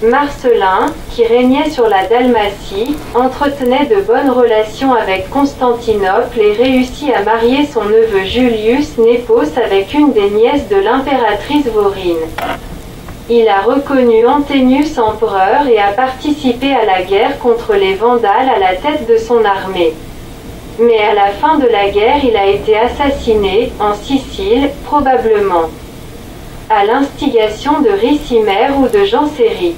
Marcellin, qui régnait sur la Dalmatie, entretenait de bonnes relations avec Constantinople et réussit à marier son neveu Julius Népos avec une des nièces de l'impératrice Vorine. Il a reconnu Anthemius empereur et a participé à la guerre contre les Vandales à la tête de son armée. Mais à la fin de la guerre il a été assassiné, en Sicile, probablement à l'instigation de Ricimer ou de Genséric.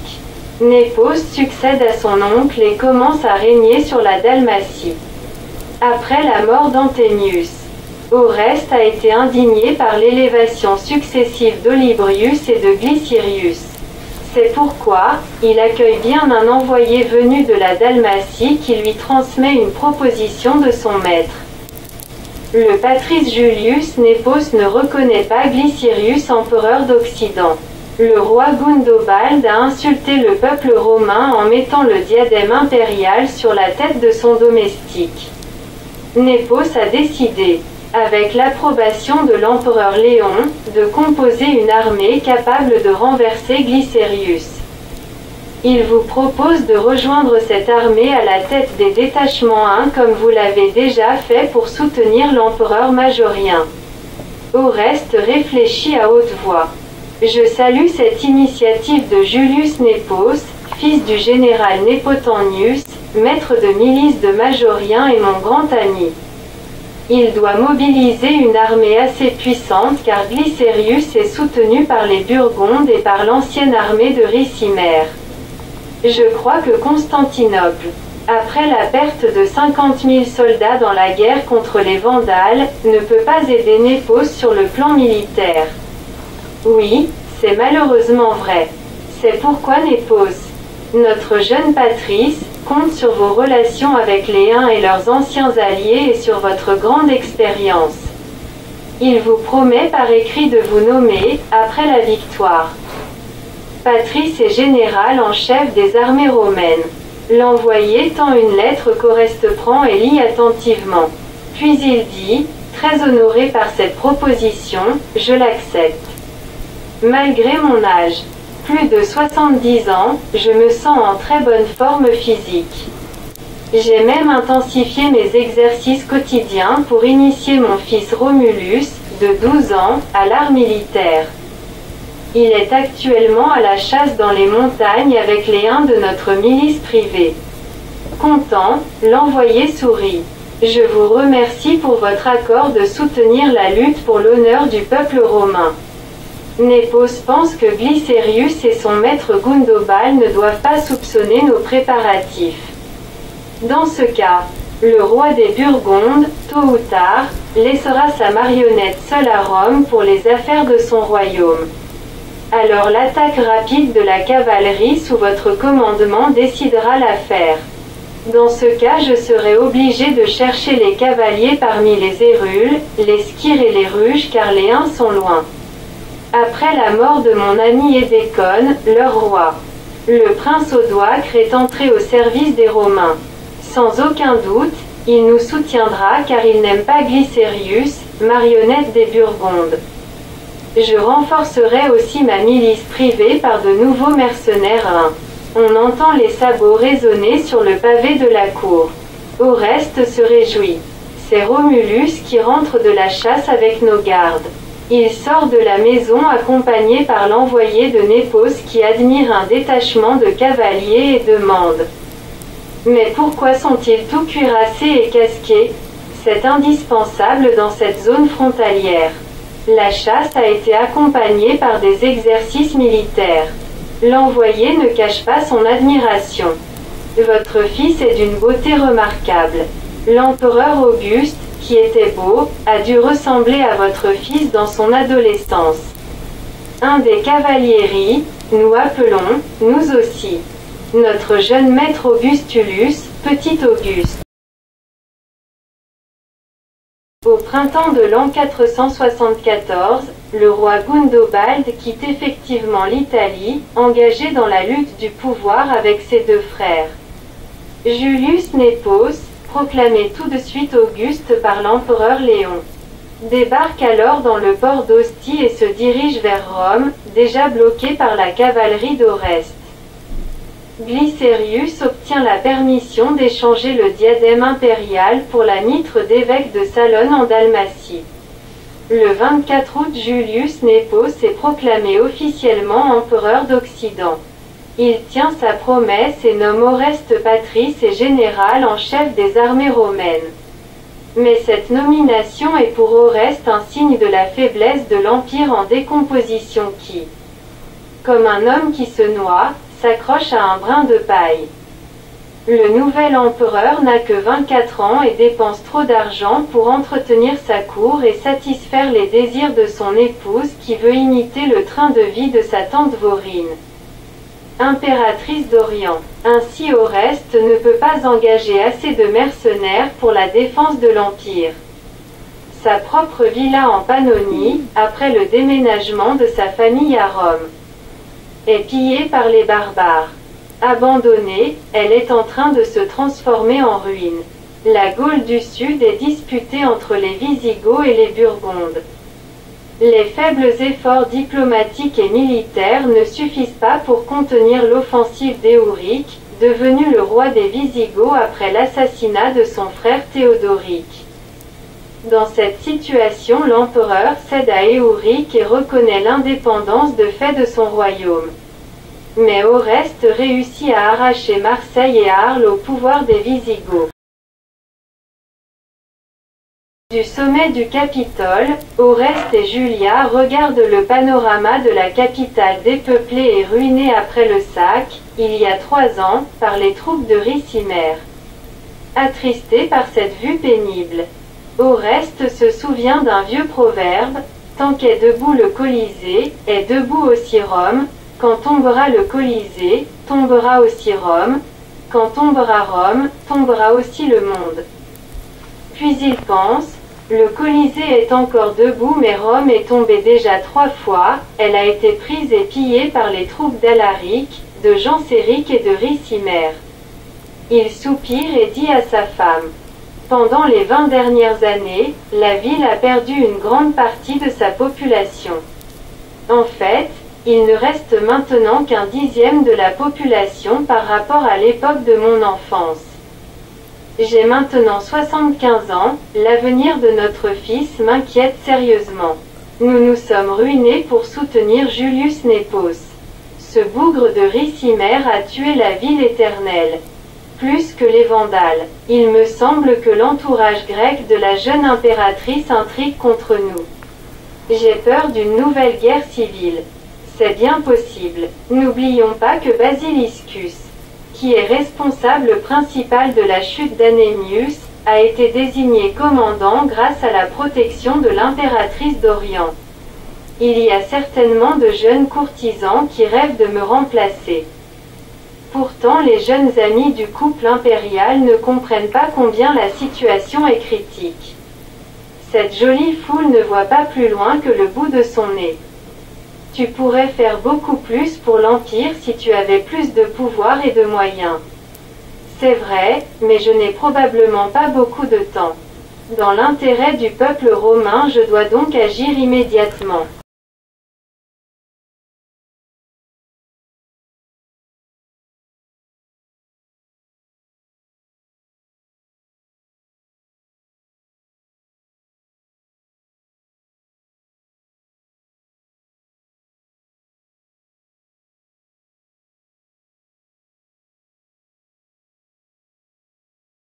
Népos succède à son oncle et commence à régner sur la Dalmatie. Après la mort d'Anthemius, Oreste a été indigné par l'élévation successive d'Olybrius et de Glycerius. C'est pourquoi, il accueille bien un envoyé venu de la Dalmatie qui lui transmet une proposition de son maître. Le patrice Julius Népos ne reconnaît pas Glycerius empereur d'Occident. Le roi Gundobald a insulté le peuple romain en mettant le diadème impérial sur la tête de son domestique. Népos a décidé, avec l'approbation de l'empereur Léon, de composer une armée capable de renverser Glycerius. Il vous propose de rejoindre cette armée à la tête des détachements 1 comme vous l'avez déjà fait pour soutenir l'empereur Majorien. Oreste réfléchit à haute voix. Je salue cette initiative de Julius Népos, fils du général Népotanius, maître de milice de Majorien et mon grand ami. Il doit mobiliser une armée assez puissante car Glycerius est soutenu par les Burgondes et par l'ancienne armée de Ricimer. Je crois que Constantinople, après la perte de 50 000 soldats dans la guerre contre les Vandales, ne peut pas aider Népos sur le plan militaire. Oui, c'est malheureusement vrai. C'est pourquoi Népos, notre jeune patrice, compte sur vos relations avec les Huns et leurs anciens alliés et sur votre grande expérience. Il vous promet par écrit de vous nommer, après la victoire, patrice et général en chef des armées romaines. L'envoyé tend une lettre qu'Oreste prend et lit attentivement. Puis il dit, très honoré par cette proposition, je l'accepte. Malgré mon âge, plus de 70 ans, je me sens en très bonne forme physique. J'ai même intensifié mes exercices quotidiens pour initier mon fils Romulus, de 12 ans, à l'art militaire. Il est actuellement à la chasse dans les montagnes avec les Huns de notre milice privée. Content, l'envoyé sourit. Je vous remercie pour votre accord de soutenir la lutte pour l'honneur du peuple romain. Népos pense que Glycerius et son maître Gundobald ne doivent pas soupçonner nos préparatifs. Dans ce cas, le roi des Burgondes, tôt ou tard, laissera sa marionnette seule à Rome pour les affaires de son royaume. Alors l'attaque rapide de la cavalerie sous votre commandement décidera l'affaire. Dans ce cas, je serai obligé de chercher les cavaliers parmi les Hérules, les Skyres et les Ruges car les Huns sont loin. Après la mort de mon ami Édécone, leur roi, le prince Odoacre est entré au service des Romains. Sans aucun doute, il nous soutiendra car il n'aime pas Glycerius, marionnette des Burgondes. Je renforcerai aussi ma milice privée par de nouveaux mercenaires huns. On entend les sabots résonner sur le pavé de la cour. Oreste se réjouit. C'est Romulus qui rentre de la chasse avec nos gardes. Il sort de la maison accompagné par l'envoyé de Népos qui admire un détachement de cavaliers et demande. Mais pourquoi sont-ils tout cuirassés et casqués? C'est indispensable dans cette zone frontalière. La chasse a été accompagnée par des exercices militaires. L'envoyé ne cache pas son admiration. Votre fils est d'une beauté remarquable. L'empereur Auguste, qui était beau, a dû ressembler à votre fils dans son adolescence. Un des cavaliers rit, nous appelons, nous aussi, notre jeune maître Augustulus, petit Auguste. Au printemps de l'an 474, le roi Gundobald quitte effectivement l'Italie, engagé dans la lutte du pouvoir avec ses deux frères. Julius Népos, proclamé tout de suite Auguste par l'empereur Léon, débarque alors dans le port d'Ostie et se dirige vers Rome, déjà bloqué par la cavalerie d'Oreste. Glycérius obtient la permission d'échanger le diadème impérial pour la mitre d'évêque de Salonne en Dalmatie. Le 24 août, Julius Népos est proclamé officiellement empereur d'Occident. Il tient sa promesse et nomme Oreste patrice et général en chef des armées romaines. Mais cette nomination est pour Oreste un signe de la faiblesse de l'empire en décomposition qui, comme un homme qui se noie, s'accroche à un brin de paille. Le nouvel empereur n'a que 24 ans et dépense trop d'argent pour entretenir sa cour et satisfaire les désirs de son épouse qui veut imiter le train de vie de sa tante Vorine, impératrice d'Orient. Ainsi Oreste ne peut pas engager assez de mercenaires pour la défense de l'Empire. Sa propre villa en Pannonie, après le déménagement de sa famille à Rome, est pillée par les barbares. Abandonnée, elle est en train de se transformer en ruine. La Gaule du Sud est disputée entre les Visigoths et les Burgondes. Les faibles efforts diplomatiques et militaires ne suffisent pas pour contenir l'offensive d'Éouric, devenu le roi des Visigoths après l'assassinat de son frère Théodoric. Dans cette situation, l'empereur cède à Éouric et reconnaît l'indépendance de fait de son royaume. Mais Oreste réussit à arracher Marseille et Arles au pouvoir des Visigoths. Du sommet du Capitole, Oreste et Julia regardent le panorama de la capitale dépeuplée et ruinée après le sac, il y a 3 ans, par les troupes de Ricimer. Attristé par cette vue pénible, Oreste se souvient d'un vieux proverbe, « Tant qu'est debout le Colisée, est debout aussi Rome », quand tombera le Colisée, tombera aussi Rome, quand tombera Rome, tombera aussi le monde. Puis il pense, le Colisée est encore debout mais Rome est tombée déjà 3 fois, elle a été prise et pillée par les troupes d'Alaric, de Genséric et de Ricimer. Il soupire et dit à sa femme, pendant les 20 dernières années, la ville a perdu une grande partie de sa population. En fait, il ne reste maintenant qu'un 10e de la population par rapport à l'époque de mon enfance. J'ai maintenant 75 ans, l'avenir de notre fils m'inquiète sérieusement. Nous nous sommes ruinés pour soutenir Julius Népos. Ce bougre de Ricimer a tué la ville éternelle. Plus que les Vandales, il me semble que l'entourage grec de la jeune impératrice intrigue contre nous. J'ai peur d'une nouvelle guerre civile. C'est bien possible. N'oublions pas que Basiliscus, qui est responsable principal de la chute d'Anemius, a été désigné commandant grâce à la protection de l'impératrice d'Orient. Il y a certainement de jeunes courtisans qui rêvent de me remplacer. Pourtant les jeunes amis du couple impérial ne comprennent pas combien la situation est critique. Cette jolie foule ne voit pas plus loin que le bout de son nez. Tu pourrais faire beaucoup plus pour l'Empire si tu avais plus de pouvoir et de moyens. C'est vrai, mais je n'ai probablement pas beaucoup de temps. Dans l'intérêt du peuple romain, je dois donc agir immédiatement.